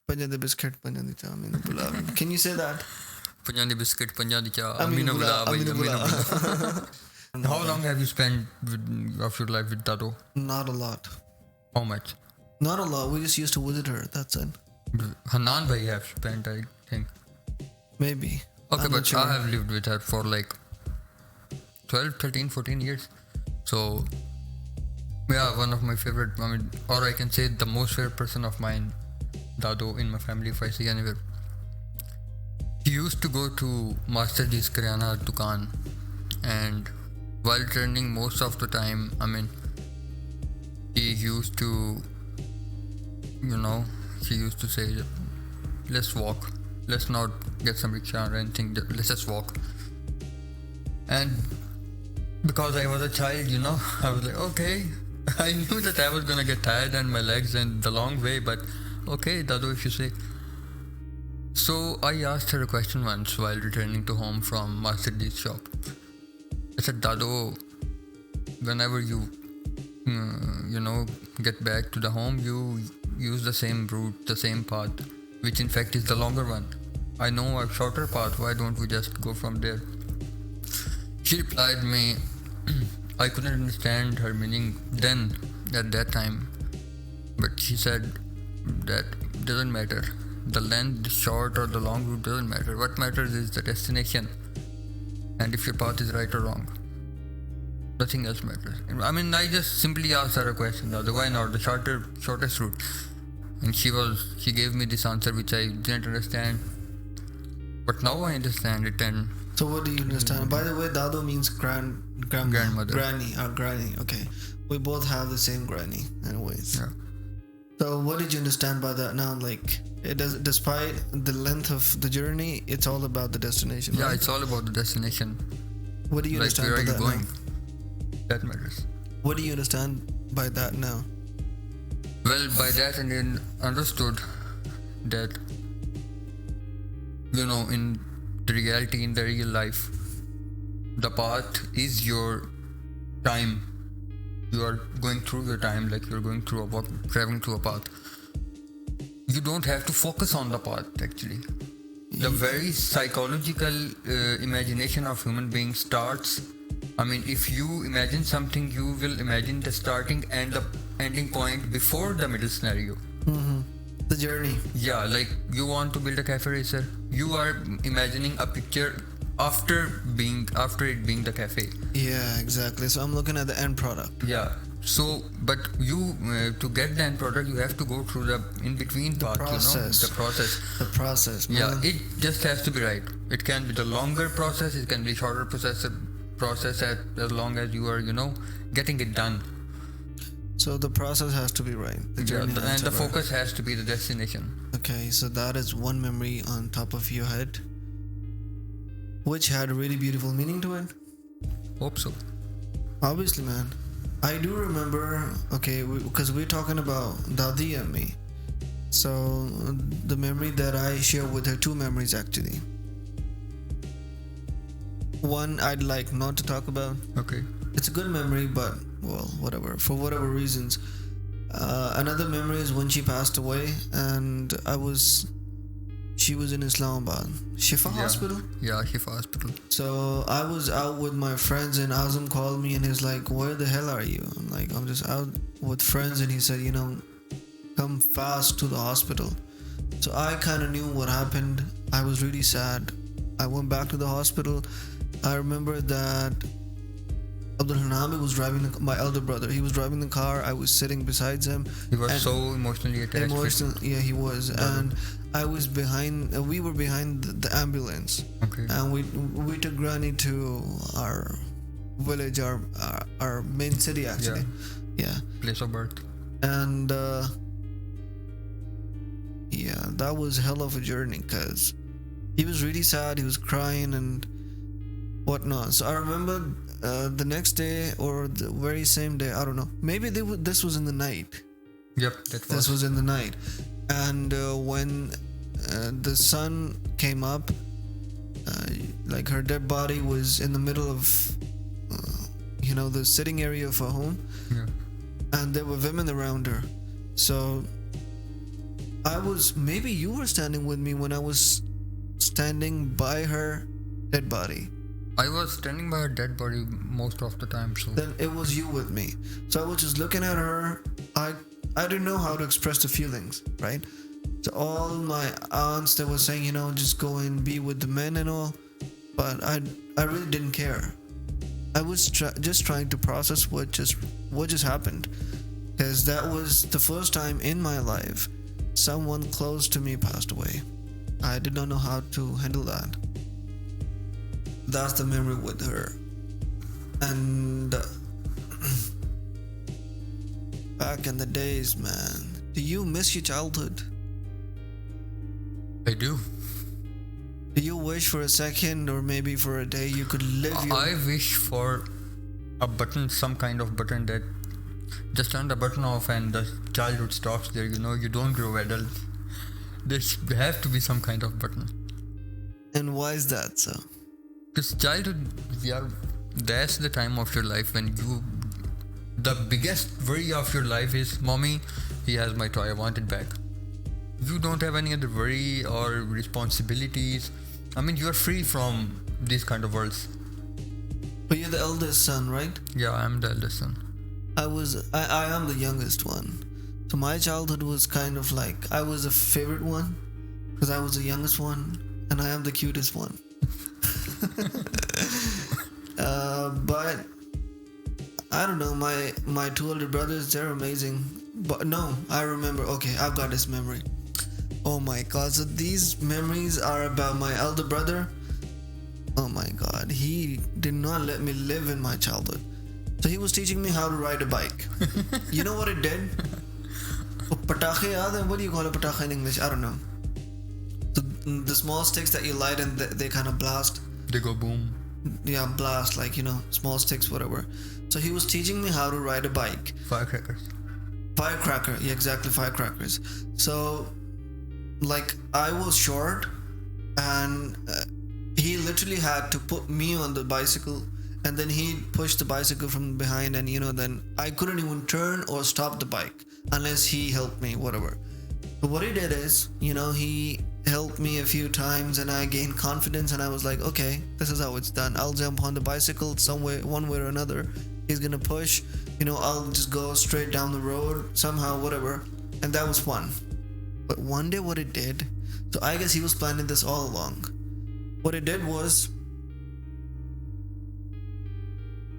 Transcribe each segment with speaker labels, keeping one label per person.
Speaker 1: Panjan the biscuit, Panjan the cha, Aminu bula. Can you say that?
Speaker 2: Panjan the biscuit, Panjan the cha,
Speaker 1: Aminu
Speaker 2: Aminu
Speaker 1: bula,
Speaker 2: bula,
Speaker 1: Aminu
Speaker 2: Aminu
Speaker 1: bula.
Speaker 2: bula. How long have you spent of your life with Dado?
Speaker 1: Not a lot.
Speaker 2: How much?
Speaker 1: Not a lot. We just used to visit her. That's it.
Speaker 2: Hanan bhai have spent, I think.
Speaker 1: Maybe.
Speaker 2: Okay,
Speaker 1: I'm not
Speaker 2: but
Speaker 1: sure.
Speaker 2: I have lived with her for like 12, 13, 14 years. So, yeah, one of my favorite, or I can say the most favorite person of mine, Dado, in my family, if I see anywhere. He used to go to Master Ji's Kiryana Dukan, and while returning most of the time, he used to, he used to say, let's walk. Let's not get some rickshaw or anything. Let's just walk. And because I was a child, I was like, okay. I knew that I was gonna get tired and my legs and the long way, but okay, Dado, if you say. So I asked her a question once while returning to home from Master Ji's shop. I said, Dado, whenever you, get back to the home, you use the same route, the same path, which in fact is the longer one. I know a shorter path, why don't we just go from there? She replied me, I couldn't understand her meaning then, at that time. But she said that doesn't matter. The length, the short or the long route doesn't matter. What matters is the destination. And if your path is right or wrong. Nothing else matters. I just simply asked her a question, why not the shortest route? And she gave me this answer which I didn't understand. But now I understand it. And
Speaker 1: so what do you understand? By the way, Dado means grandmother. Granny. Okay. We both have the same granny anyways.
Speaker 2: Yeah.
Speaker 1: So what did you understand by that now? Like, despite the length of the journey, it's all about the destination,
Speaker 2: yeah,
Speaker 1: right?
Speaker 2: it's all about the destination.
Speaker 1: What do you understand
Speaker 2: where
Speaker 1: by
Speaker 2: are you
Speaker 1: that
Speaker 2: going?
Speaker 1: now?
Speaker 2: That matters.
Speaker 1: What do you understand by that now?
Speaker 2: Well, by that and then understood that, in the reality, in the real life, the path is your time. You are going through your time like you're going through traveling through a path. You don't have to focus on the path actually. The very psychological imagination of human beings starts. If you imagine something, you will imagine the starting and the ending point before the middle scenario.
Speaker 1: Mm-hmm. The journey.
Speaker 2: Yeah, like you want to build a cafe racer. You are imagining a picture after it being the cafe.
Speaker 1: Yeah, exactly. So I'm looking at the end product.
Speaker 2: Yeah. So, but you to get the end product, you have to go through the in between part.
Speaker 1: Process.
Speaker 2: The process.
Speaker 1: The process. Man.
Speaker 2: Yeah, it just has to be right. It can be the longer process. It can be shorter process as long as you are getting it done.
Speaker 1: So the process has to be right. The journey
Speaker 2: and the focus has to be the destination.
Speaker 1: Okay, so that is one memory on top of your head, which had a really beautiful meaning to it.
Speaker 2: Hope so.
Speaker 1: Obviously, man. I do remember, because we're talking about Dadi and me. So the memory that I share with her, two memories actually. One I'd like not to talk about.
Speaker 2: Okay.
Speaker 1: It's a good memory, but well, whatever. For whatever reasons. Another memory is when she passed away, and she was in Islamabad, Shifa Hospital.
Speaker 2: Yeah, Shifa Hospital.
Speaker 1: So I was out with my friends, and Azam called me, and he's like, "Where the hell are you?" I'm like, "I'm just out with friends," and he said, "Come fast to the hospital." So I kind of knew what happened. I was really sad. I went back to the hospital. I remember that Abdul Hanami was driving my elder brother. He was driving the car. I was sitting beside him.
Speaker 2: He was so emotionally attached.
Speaker 1: Yeah, he was. And I was behind. We were behind the ambulance.
Speaker 2: Okay.
Speaker 1: And we took Granny to our village, our main city actually. Yeah.
Speaker 2: Place of birth.
Speaker 1: And that was hell of a journey because he was really sad. He was crying and whatnot. So I remember the next day or the very same day, I don't know. Maybe this was in the night.
Speaker 2: Yep,
Speaker 1: This was in the night. And when the sun came up, like her dead body was in the middle of, the sitting area of her home.
Speaker 2: Yeah.
Speaker 1: And there were women around her. So Maybe you were standing with me when I was standing by her dead body.
Speaker 2: I was standing by her dead body most of the time, so
Speaker 1: Then it was you with me. So I was just looking at her. I didn't know how to express the feelings, right? So all my aunts, they were saying, just go and be with the men and all, but I really didn't care. I was just trying to process what just happened, because that was the first time in my life someone close to me passed away. I did not know how to handle that. That's the memory with her. And back in the days, man, do you miss your childhood?
Speaker 2: I do.
Speaker 1: Do you wish for a second or maybe for a day you could live your...
Speaker 2: I wish for a button, some kind of button that just turn the button off and the childhood stops there. You don't grow adult. There have to be some kind of button.
Speaker 1: And why is that so?
Speaker 2: Because childhood, that's the time of your life when the biggest worry of your life is, mommy, he has my toy, I want it back. You don't have any other worry or responsibilities. I mean, you are free from these kind of worlds.
Speaker 1: But you're the eldest son, right?
Speaker 2: Yeah, I'm the eldest son.
Speaker 1: I am the youngest one. So my childhood was kind of like, I was the favorite one because I was the youngest one and I am the cutest one. But I don't know, my two older brothers, they're amazing. But no, I remember, okay, I've got this memory. Oh my god, so these memories are about my elder brother. Oh my god, he did not let me live in my childhood. So he was teaching me how to ride a bike. You know what it did? Patakhe, what do you call it, patakhe in English? I don't know. The small sticks that you light and they kind of blast.
Speaker 2: They go boom.
Speaker 1: Yeah, blast, like, small sticks, whatever. So he was teaching me how to ride a bike.
Speaker 2: Firecrackers.
Speaker 1: Firecracker, yeah, exactly, firecrackers. So, like, I was short and he literally had to put me on the bicycle and then he pushed the bicycle from behind and, then I couldn't even turn or stop the bike unless he helped me, whatever. But what he did is, he helped me a few times and I gained confidence and I was like, okay, this is how it's done. I'll jump on the bicycle some way, one way or another. He's gonna push, I'll just go straight down the road somehow, whatever. And that was fun. But one day what it did, so I guess he was planning this all along. What it did was,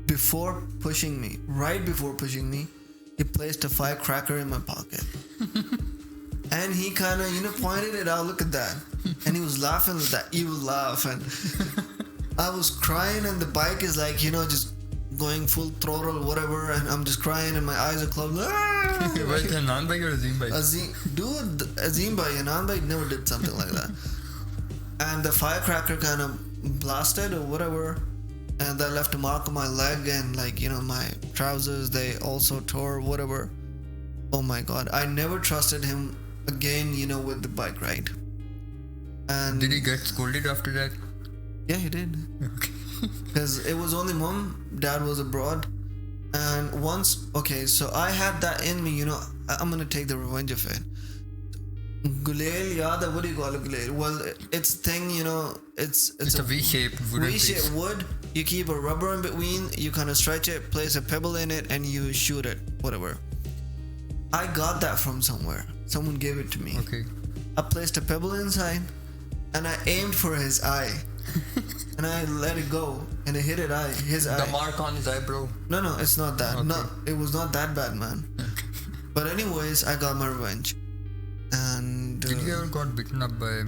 Speaker 1: right before pushing me, he placed a firecracker in my pocket. And he kind of, pointed it out, look at that. And he was laughing with that evil laugh. And I was crying and the bike is like, just going full throttle, whatever. And I'm just crying and my eyes are closed.
Speaker 2: Wait, Anan bhai or Azim bhai?
Speaker 1: Dude, Azim bhai, Anan bhai never did something like that. And the firecracker kind of blasted or whatever. And that left a mark on my leg and my trousers, they also tore, whatever. Oh my god, I never trusted him again, with the bike ride. And
Speaker 2: did he get scolded after that?
Speaker 1: Yeah, he did.
Speaker 2: Okay.
Speaker 1: Because it was only mom, dad was abroad. And so I had that in me, I'm gonna take the revenge of it. Gulail, yada, what do you call it, gulail? Well, it's thing, it's
Speaker 2: a V-shaped wooden piece.
Speaker 1: V-shaped wood. You keep a rubber in between, you kind of stretch it, place a pebble in it, and you shoot it, whatever. I got that from somewhere. Someone gave it to me.
Speaker 2: Okay.
Speaker 1: I placed a pebble inside, and I aimed for his eye. And I let it go, and it hit his eye.
Speaker 2: The mark on his eyebrow?
Speaker 1: No, it's not that.
Speaker 2: Okay.
Speaker 1: No, it was not that bad, man.
Speaker 2: Okay.
Speaker 1: But anyways, I got my revenge. And
Speaker 2: did you ever got beaten up by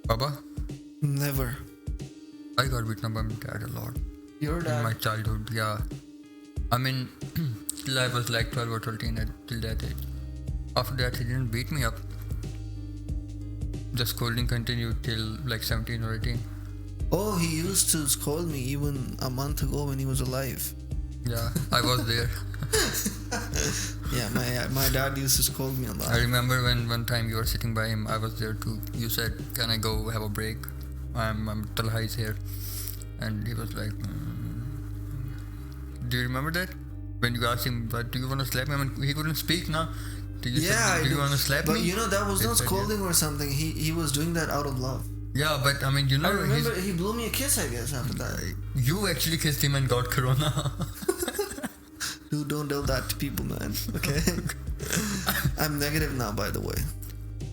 Speaker 2: Baba?
Speaker 1: Never.
Speaker 2: I got beaten up by my dad a lot.
Speaker 1: Your dad?
Speaker 2: In my childhood, yeah. I mean, till I was like 12 or 13, till that age. After that, he didn't beat me up. The scolding continued till like 17 or 18.
Speaker 1: Oh, he used to scold me even a month ago when he was alive.
Speaker 2: Yeah, I was there.
Speaker 1: Yeah, my dad used to scold me a lot.
Speaker 2: I remember when one time you were sitting by him, I was there too. You said, can I go have a break? Talha is here. And he was like, Do you remember that? When you asked him, but do you want to slap me? I mean, he couldn't speak now.
Speaker 1: Yeah,
Speaker 2: do
Speaker 1: I
Speaker 2: you
Speaker 1: do.
Speaker 2: want to slap
Speaker 1: But
Speaker 2: me?
Speaker 1: you know, that was
Speaker 2: He
Speaker 1: not
Speaker 2: said, yeah.
Speaker 1: scolding or something. He was doing that out of love.
Speaker 2: Yeah, but I mean, you know,
Speaker 1: I remember he blew me a kiss, I guess, after that.
Speaker 2: you actually kissed him and got corona.
Speaker 1: Dude, don't tell that to people, man. Okay? I'm negative now, by the way.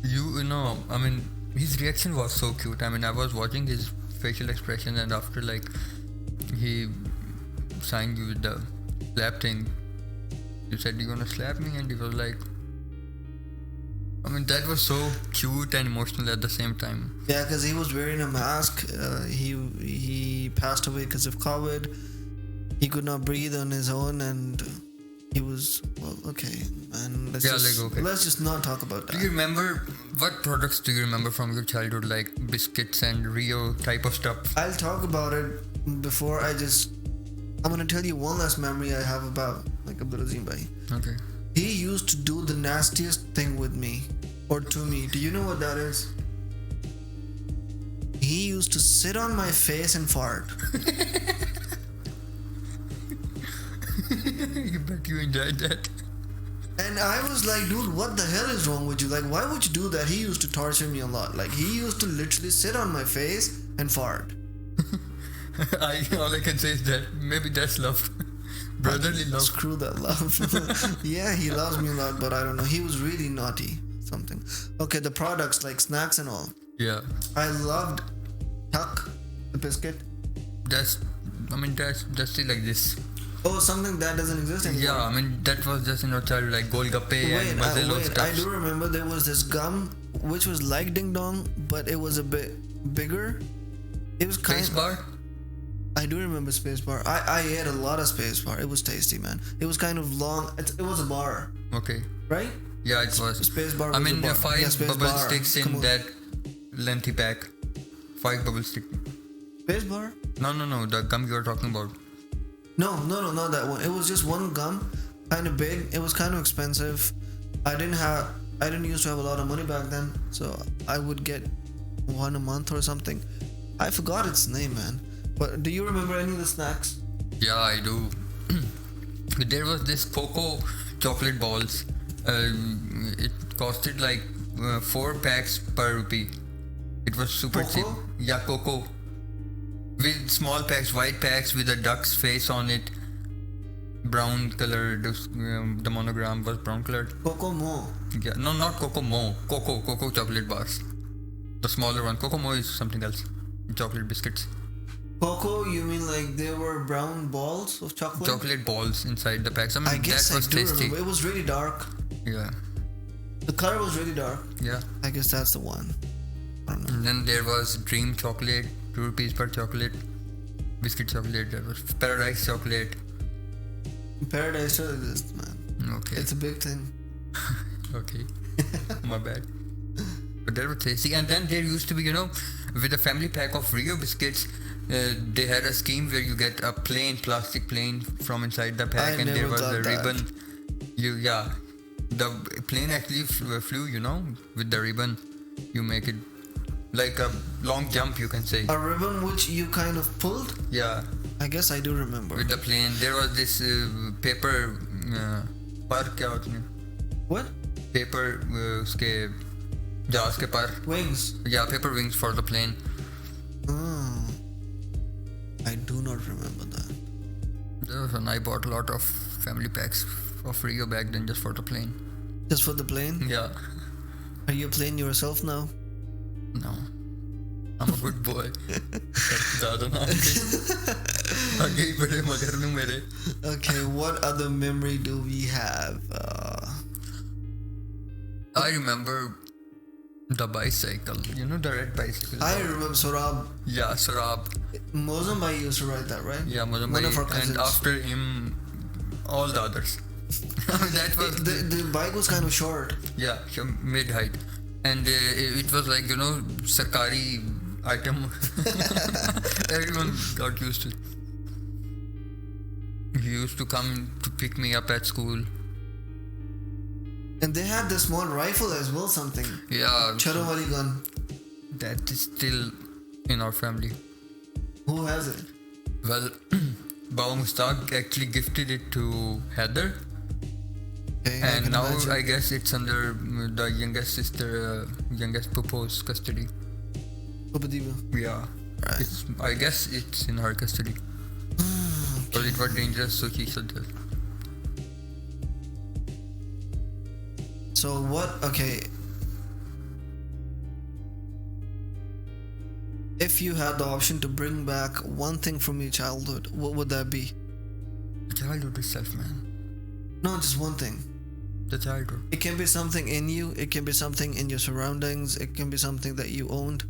Speaker 2: You know, I mean, his reaction was so cute. I mean, I was watching his facial expression, and after like he signed you with the slap thing, you said you're gonna slap me, and he was like, I mean, that was so cute and emotional at the same time.
Speaker 1: Yeah, because he was wearing a mask. He passed away because of COVID. He could not breathe on his own, and he was, well, okay, man. Let's just not talk about
Speaker 2: Do
Speaker 1: that.
Speaker 2: you remember what products do you remember from your childhood, like biscuits and Rio type of stuff?
Speaker 1: I'll talk about it before I'm gonna tell you one last memory I have about like Abdul Azim Bhai.
Speaker 2: Okay.
Speaker 1: He used to do the nastiest thing with me, or to me. Do you know what that is? He used to sit on my face and fart.
Speaker 2: You bet you enjoyed that.
Speaker 1: And I was like, dude, what the hell is wrong with you? Like, why would you do that? He used to torture me a lot. Like, he used to literally sit on my face and fart.
Speaker 2: All I can say is that maybe that's love. Brotherly love.
Speaker 1: Screw that love. Yeah, he loves me a lot, but I don't know. He was really naughty. Something. Okay, the products like snacks and all.
Speaker 2: Yeah.
Speaker 1: I loved Tuck, the biscuit.
Speaker 2: That's still like this.
Speaker 1: Oh, something that doesn't exist anymore.
Speaker 2: Yeah, I mean that was just in our childhood, like Golgappe and Mazelo
Speaker 1: Wait,
Speaker 2: stuff.
Speaker 1: I do remember there was this gum which was like Ding Dong, but it was a bit bigger. It was kind
Speaker 2: Space bar.
Speaker 1: I do remember Space Bar. I ate a lot of Space Bar. It was tasty, man. It was kind of long. It was a bar,
Speaker 2: Okay.
Speaker 1: right?
Speaker 2: Yeah, it was.
Speaker 1: Space Bar was
Speaker 2: I mean,
Speaker 1: a bar.
Speaker 2: five
Speaker 1: Yeah, Space
Speaker 2: bubble
Speaker 1: Bar.
Speaker 2: sticks
Speaker 1: Come
Speaker 2: in
Speaker 1: on.
Speaker 2: that lengthy pack. 5 bubble stick.
Speaker 1: Space Bar?
Speaker 2: No, the gum you are talking about.
Speaker 1: No, not that one. It was just one gum, kind of big. It was kind of expensive. I didn't used to have a lot of money back then, so I would get one a month or something. I forgot its name, man. But do you remember any of the snacks?
Speaker 2: Yeah, I do. There was this cocoa chocolate balls. It costed like 4 packs per rupee. It was super
Speaker 1: Cocoa?
Speaker 2: cheap. Yeah, cocoa. With small packs, white packs with a duck's face on it. Brown color. The monogram was brown colored.
Speaker 1: Coco Mo.
Speaker 2: Yeah, no, not Coco Mo. Cocoa chocolate bars. The smaller one. Coco Mo is something else. Chocolate biscuits.
Speaker 1: Coco, you mean like they were brown balls of chocolate?
Speaker 2: Chocolate balls inside the packs. I mean,
Speaker 1: I guess
Speaker 2: that was
Speaker 1: I do
Speaker 2: tasty.
Speaker 1: remember. It was really dark.
Speaker 2: Yeah.
Speaker 1: The color was really dark.
Speaker 2: Yeah.
Speaker 1: I guess that's the one. I don't know.
Speaker 2: And then there was Dream chocolate, 2 rupees per chocolate. Biscuit chocolate. There was Paradise chocolate.
Speaker 1: Paradise still exists, man.
Speaker 2: Okay.
Speaker 1: It's a big thing.
Speaker 2: Okay. My bad. But that was tasty. And then there used to be, with a family pack of Rio biscuits, they had a scheme where you get a plastic plane from inside the pack, and there was a ribbon. The plane actually flew, with the ribbon. You make it like a long jump, you can say.
Speaker 1: A ribbon which you kind of pulled?
Speaker 2: Yeah.
Speaker 1: I guess I do remember.
Speaker 2: With the plane, there was this paper par क्या होता है?
Speaker 1: What?
Speaker 2: Paper उसके जहाज के par.
Speaker 1: Wings.
Speaker 2: Yeah, paper wings for the plane.
Speaker 1: Oh. I do not remember that.
Speaker 2: There was when I bought a lot of family packs of Rio back then just for the plane.
Speaker 1: Just for the plane?
Speaker 2: Yeah.
Speaker 1: Are you a plane yourself now?
Speaker 2: No. I'm a good boy. ज़्यादा ना आगे ही बड़े मगर लूँ मेरे.
Speaker 1: Okay, what other memory do we have?
Speaker 2: I remember the bicycle. The red bicycle.
Speaker 1: I remember Sorab.
Speaker 2: Yeah, Sarab.
Speaker 1: Mozambique used to ride that, right?
Speaker 2: Yeah, Mozambique.
Speaker 1: One of our cousins.
Speaker 2: And after him, all the others. That was
Speaker 1: the bike was kind of short.
Speaker 2: Yeah, mid height, and it was like sarkari item. Everyone got used to it. He used to come to pick me up at school.
Speaker 1: And they had this small rifle as well, something.
Speaker 2: Yeah.
Speaker 1: Charawali gun.
Speaker 2: That is still in our family.
Speaker 1: Who has it?
Speaker 2: Well, Baba Mustaq actually gifted it to Heather.
Speaker 1: Okay, I
Speaker 2: And
Speaker 1: can
Speaker 2: now
Speaker 1: imagine.
Speaker 2: I guess it's under the youngest sister, youngest Popo's custody.
Speaker 1: Upadiva.
Speaker 2: Yeah.
Speaker 1: Right.
Speaker 2: It's, I guess it's in her custody. Because it was dangerous, so she should just.
Speaker 1: So what? Okay. If you had the option to bring back one thing from your childhood, what would that be?
Speaker 2: The childhood itself, man.
Speaker 1: No, just one thing.
Speaker 2: The childhood.
Speaker 1: It can be something in you, it can be something in your surroundings, it can be something that you owned.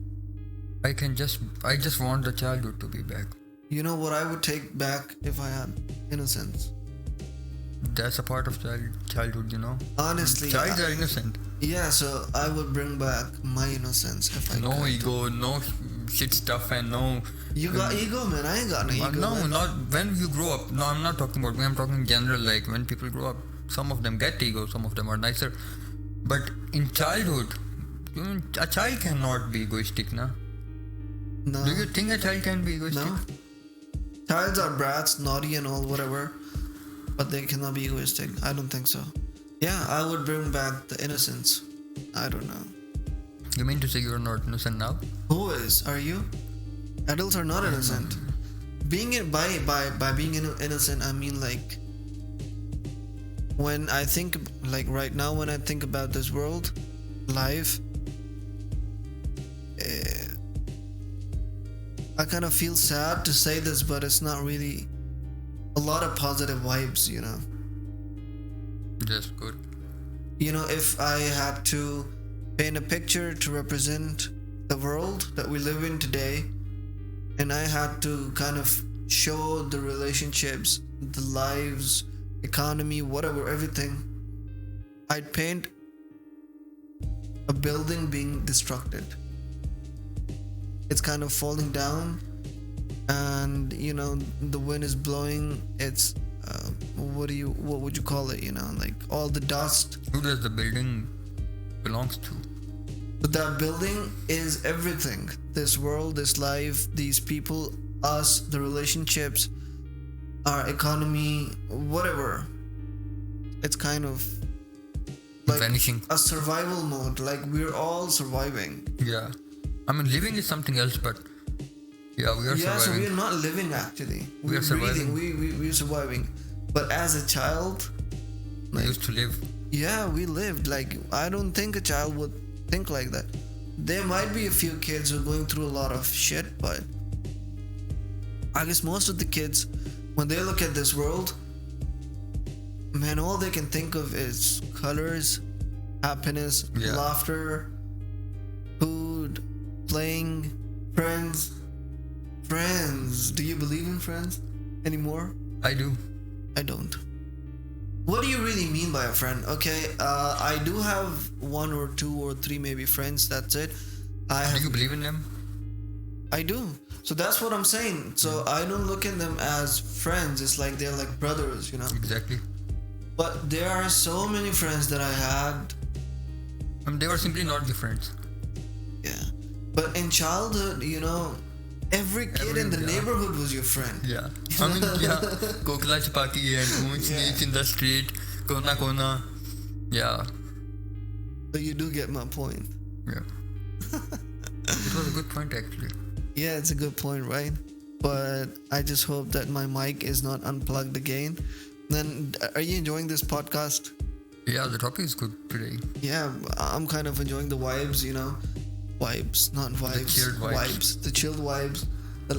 Speaker 2: I just want the childhood to be back.
Speaker 1: You know what I would take back if I had innocence?
Speaker 2: That's a part of childhood, you know.
Speaker 1: Honestly,
Speaker 2: Childs are innocent.
Speaker 1: yeah, so I would bring back my innocence if I
Speaker 2: No
Speaker 1: could.
Speaker 2: ego, no shit stuff, and no.
Speaker 1: You got ego, man. I ain't got no ego.
Speaker 2: No,
Speaker 1: man.
Speaker 2: not when you grow up. No, I'm not talking about me. I'm talking in general. Like when people grow up, some of them get ego, some of them are nicer. But in childhood, a child cannot be egoistic, na?
Speaker 1: No.
Speaker 2: Do you think a child can be egoistic?
Speaker 1: No. Childs are brats, naughty and all, whatever. But they cannot be egoistic. I don't think so. Yeah, I would bring back the innocence. I don't know.
Speaker 2: You mean to say you're not innocent now?
Speaker 1: Who is? Are you? Adults are not innocent. Being it by being innocent, I mean like when I think like right now when I think about this world, life, I kind of feel sad to say this, but it's not really a lot of positive vibes, you know.
Speaker 2: That's good.
Speaker 1: You know, if I had to paint a picture to represent the world that we live in today, and I had to kind of show the relationships, the lives, economy, whatever, everything, I'd paint a building being destructed. It's kind of falling down, and you know the wind is blowing. It's what would you call it? You know, like all the dust.
Speaker 2: Who does the building belongs to?
Speaker 1: But that building is everything. This world, this life, these people, us, the relationships, our economy, whatever. It's kind of like
Speaker 2: Vanishing.
Speaker 1: a survival mode. Like we're all surviving.
Speaker 2: Yeah. I mean, living is something else, but yeah, we are
Speaker 1: Yeah, so
Speaker 2: surviving.
Speaker 1: we're not living actually.
Speaker 2: We
Speaker 1: We're
Speaker 2: are surviving.
Speaker 1: breathing. We're surviving. But as a child,
Speaker 2: We used to live.
Speaker 1: yeah, we lived. Like I don't think a child would think like that. There might be a few kids who are going through a lot of shit, but I guess most of the kids, when they look at this world, man, all they can think of is colors, happiness,
Speaker 2: Yeah.
Speaker 1: laughter, food, playing, friends. Friends. Do you believe in friends anymore?
Speaker 2: I do.
Speaker 1: I don't. What do you really mean by a friend? Okay, I do have one or two or three maybe friends. That's it.
Speaker 2: Do you believe in them?
Speaker 1: I do. So that's what I'm saying. So I don't look at them as friends. It's like they're like brothers, you know.
Speaker 2: Exactly.
Speaker 1: But there are so many friends that I had.
Speaker 2: They were simply not the friends.
Speaker 1: Yeah. But in childhood, you know, every kid in the
Speaker 2: yeah.
Speaker 1: neighborhood was your friend.
Speaker 2: Yeah. I mean, yeah. Kokla chapaki and moon snakes in the street. Kona kona. Yeah.
Speaker 1: So you do get my point.
Speaker 2: Yeah. It was a good point actually.
Speaker 1: Yeah, it's a good point, right? But I just hope that my mic is not unplugged again. Then, are you enjoying this podcast?
Speaker 2: Yeah, the topic is good today.
Speaker 1: Yeah, I'm kind of enjoying the vibes, you know. Vibes, not vibes.
Speaker 2: chilled vibes.
Speaker 1: The chilled vibes. The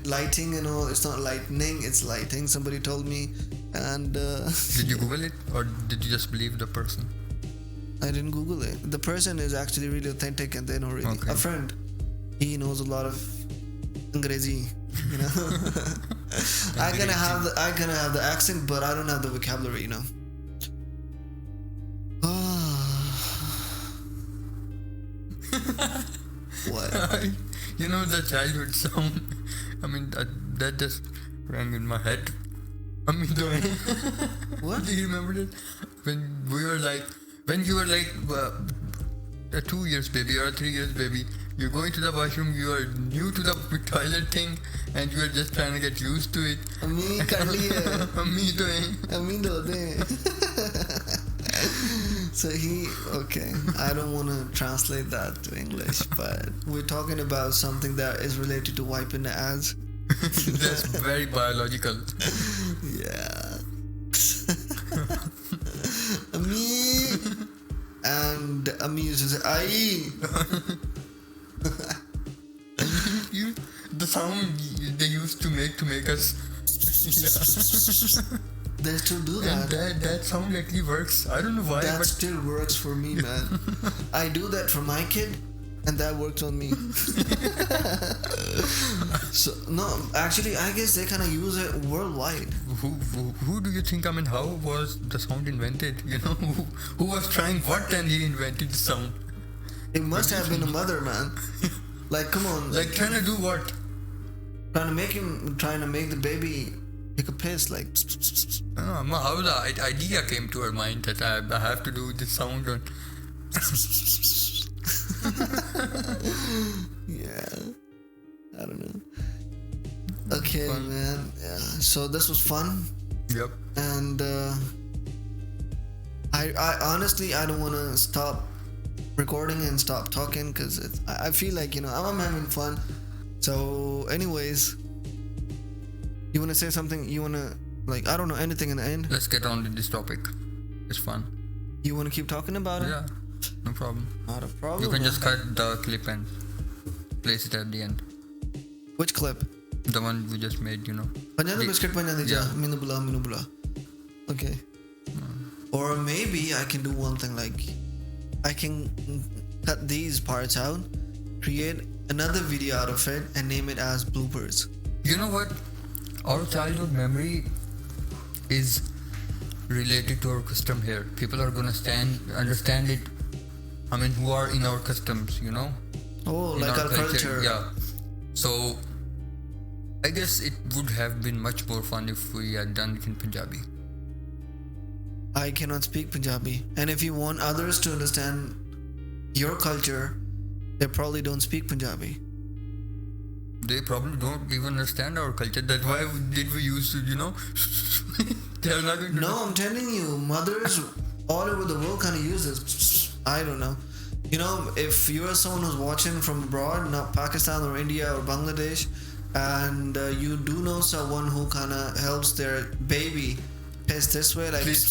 Speaker 1: lighting and all. It's not lightning, it's lighting. Somebody told me. And
Speaker 2: Did you Google it or did you just believe the person?
Speaker 1: I didn't Google it. The person is actually really authentic and they know really.
Speaker 2: Okay.
Speaker 1: A friend. He knows a lot of Angrezi, you know. I gonna have the accent, but I don't have the vocabulary, you know. What?
Speaker 2: You know the childhood song. I mean that just rang in my head. I mean,
Speaker 1: What?
Speaker 2: do you remember that? When you were like a 2 years baby or a 3 years baby, you're going to the washroom, you are new to the toilet thing, and you are just trying to get used to it.
Speaker 1: Me कर लिए
Speaker 2: Me doing.
Speaker 1: अम्मी दो दे So okay, I don't want to translate that to English, but we're talking about something that is related to wiping the ass.
Speaker 2: That's very biological.
Speaker 1: Yeah. Me and amused.
Speaker 2: The sound they used to make us. Yeah.
Speaker 1: They still do
Speaker 2: And
Speaker 1: that.
Speaker 2: that sound actually works. I don't know why,
Speaker 1: That
Speaker 2: but
Speaker 1: still works for me, man. I do that for my kid, and that works on me. So no, actually, I guess they kind of use it worldwide.
Speaker 2: who do you think? I mean, how was the sound invented? You know, who was trying what and he invented the sound?
Speaker 1: It must have been a mother, man. Like, come on,
Speaker 2: Like trying to do what?
Speaker 1: trying to make the baby take a piss, like.
Speaker 2: I don't know how the idea came to her mind that I have to do this sound.
Speaker 1: Yeah, I don't know. Okay,
Speaker 2: Fun.
Speaker 1: man. Yeah. So this was fun,
Speaker 2: Yep.
Speaker 1: and I honestly I don't want to stop recording and stop talking because I feel like I'm having fun. So, anyways, you want to say something? You want to I don't know anything in the end?
Speaker 2: Let's get on to this topic. It's fun.
Speaker 1: You want to keep talking about it?
Speaker 2: Yeah, no problem.
Speaker 1: Not a problem.
Speaker 2: You can just cut the clip and place it at the end.
Speaker 1: Which clip?
Speaker 2: The one we just made,
Speaker 1: Panjang
Speaker 2: The-
Speaker 1: biscuit panjang dija.
Speaker 2: yeah.
Speaker 1: Minu bula. Okay. Or maybe I can do one thing like I can cut these parts out, create another video out of it, and name it as bloopers.
Speaker 2: You know what? Our childhood memory is related to our custom here. People are gonna understand it. I mean, who are in our customs,
Speaker 1: Oh,
Speaker 2: in
Speaker 1: like our culture.
Speaker 2: Yeah. So, I guess it would have been much more fun if we had done it in Punjabi.
Speaker 1: I cannot speak Punjabi, and if you want others to understand your culture, they probably don't speak Punjabi.
Speaker 2: They probably don't even understand our culture. That's why did we use to, they are not going to
Speaker 1: No, I'm telling you, mothers all over the world kind of use this. I don't know. If you're someone who's watching from abroad, not Pakistan or India or Bangladesh, and you do know someone who kind of helps their baby piss this way, like,
Speaker 2: Please,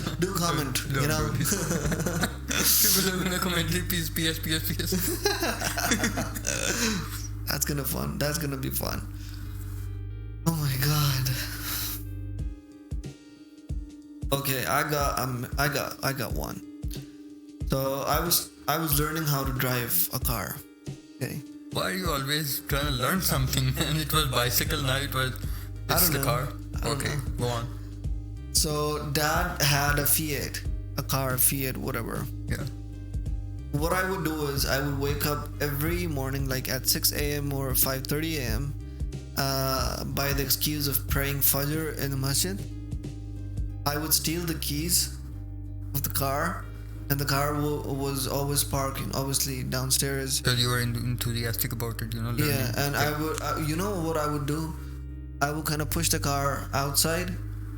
Speaker 2: no.
Speaker 1: do comment,
Speaker 2: Don't do this. People are gonna comment, PS.
Speaker 1: That's gonna be fun. Oh my god. Okay, I got one. So I was learning how to drive a car. Okay.
Speaker 2: Why are you always trying to learn something? And it was bicycle, now it's
Speaker 1: don't
Speaker 2: the
Speaker 1: know.
Speaker 2: car.
Speaker 1: I don't
Speaker 2: Okay,
Speaker 1: know.
Speaker 2: go on.
Speaker 1: So dad had a Fiat, whatever.
Speaker 2: Yeah.
Speaker 1: What I would do is I would wake up every morning like at 6 a.m. or 5:30 a.m. By the excuse of praying Fajr in the masjid. I would steal the keys of the car, and the car was always parking, obviously downstairs.
Speaker 2: Because you were enthusiastic about it, learning.
Speaker 1: Yeah, and I would, what I would do? I would kind of push the car outside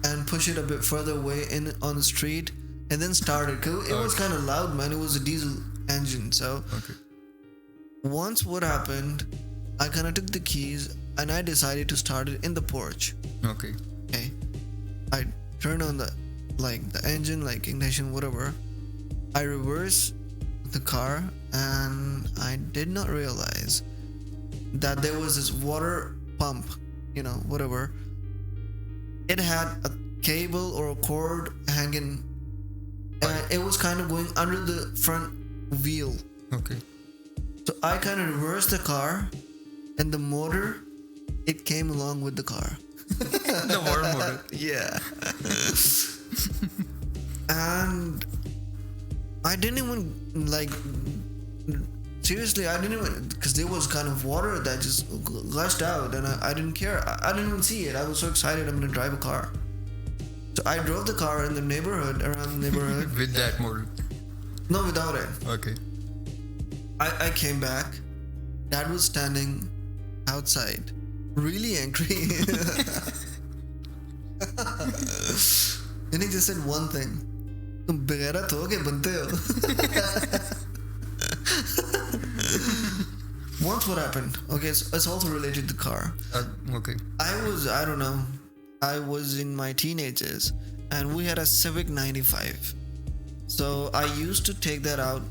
Speaker 1: and push it a bit further away in on the street, and then start it. Cause it was kind of loud, man. It was a diesel engine. So
Speaker 2: Okay.
Speaker 1: once what happened, I kind of took the keys and I decided to start it in the porch.
Speaker 2: Okay.
Speaker 1: Okay, I turned on the engine, like ignition, whatever. I reversed the car, and I did not realize that there was this water pump, whatever. It had a cable or a cord hanging, and it was kind of going under the front wheel.
Speaker 2: Okay.
Speaker 1: So I kind of reversed the car, and the motor, it came along with the car.
Speaker 2: The water motor.
Speaker 1: Yeah. And I didn't even seriously, I didn't even, because there was kind of water that just gushed out, and I didn't care. I didn't even see it. I was so excited I'm gonna drive a car. So I drove the car in the neighborhood, around the neighborhood.
Speaker 2: With that motor.
Speaker 1: No, without it.
Speaker 2: Okay.
Speaker 1: I came back. Dad was standing outside, really angry. Then he just said one thing. तुम बेगैरत हो के बनते हो. Once what happened? Okay, it's also related to car.
Speaker 2: Okay.
Speaker 1: I don't know, I was in my teenagers and we had a Civic 95. So I used to take that out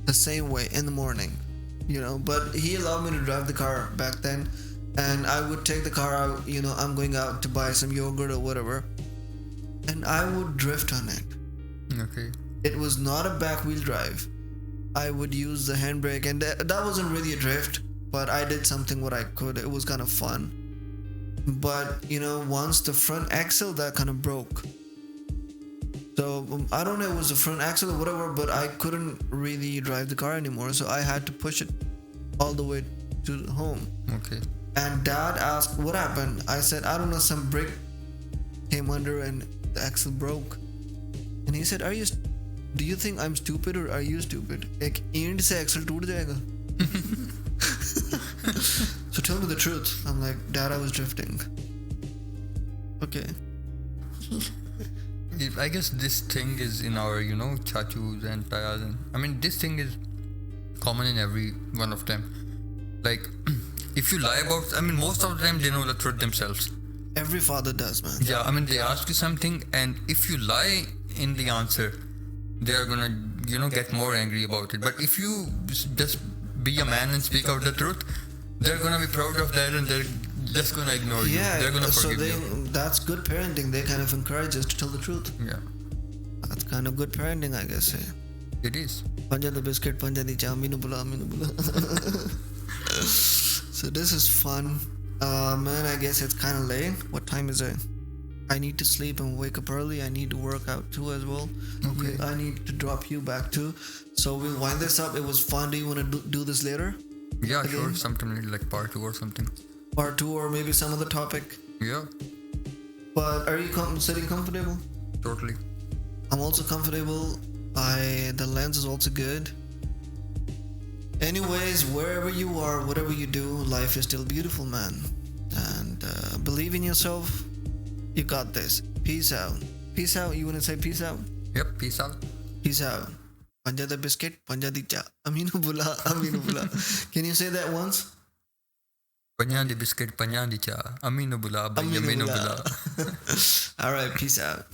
Speaker 1: the same way in the morning, but he allowed me to drive the car back then. And I would take the car out, I'm going out to buy some yogurt or whatever. And I would drift on it.
Speaker 2: Okay.
Speaker 1: It was not a back wheel drive. I would use the handbrake, and that wasn't really a drift, but I did something what I could. It was kind of fun. But, once the front axle, that kind of broke. So I don't know, it was the front axle or whatever, but I couldn't really drive the car anymore. So I had to push it all the way to home.
Speaker 2: Okay.
Speaker 1: And Dad asked what happened. I said, I don't know, some brake came under and the axle broke. And he said, do you think I'm stupid or are you stupid? Ek end se axle toot jayega. So tell me the truth. I'm like, Dad, I was drifting. Okay.
Speaker 2: I guess this thing is in our, chachus and tayas. This thing is common in every one of them. Like, if you lie about, most of the time they know the truth themselves.
Speaker 1: Every father does, man.
Speaker 2: Yeah, they ask you something, and if you lie in the answer, they are gonna, get more angry about it. But if you just be a man and speak out the truth, they're gonna be proud of that, and they're just gonna ignore you. They're gonna forgive you.
Speaker 1: That's good parenting. They kind of encourage us to tell the truth.
Speaker 2: Yeah.
Speaker 1: That's kind of good parenting, I guess.
Speaker 2: It is.
Speaker 1: Panja the biscuit, panja di cha, minu bula. So this is fun. Man, I guess it's kind of late. What time is it? I need to sleep and wake up early. I need to work out too as well.
Speaker 2: Okay.
Speaker 1: I need to drop you back too. So we'll wind this up. It was fun. Do you want to do this later?
Speaker 2: Yeah, again? Sure. Sometime like part 2 or something.
Speaker 1: Part 2 or maybe some other topic.
Speaker 2: Yeah.
Speaker 1: But are you sitting comfortable?
Speaker 2: Totally.
Speaker 1: I'm also comfortable. The lens is also good. Anyways, wherever you are, whatever you do, life is still beautiful, man. And believe in yourself. You got this. Peace out. Peace out. You want to say peace out?
Speaker 2: Yep. Peace out.
Speaker 1: Peace out. Panja da biscuit, panja di cha. Aminu bula, aminu bula. Can you say that once?
Speaker 2: Panja di biscuit, panja di cha. Aminu bula, aminu bula.
Speaker 1: All right. Peace out.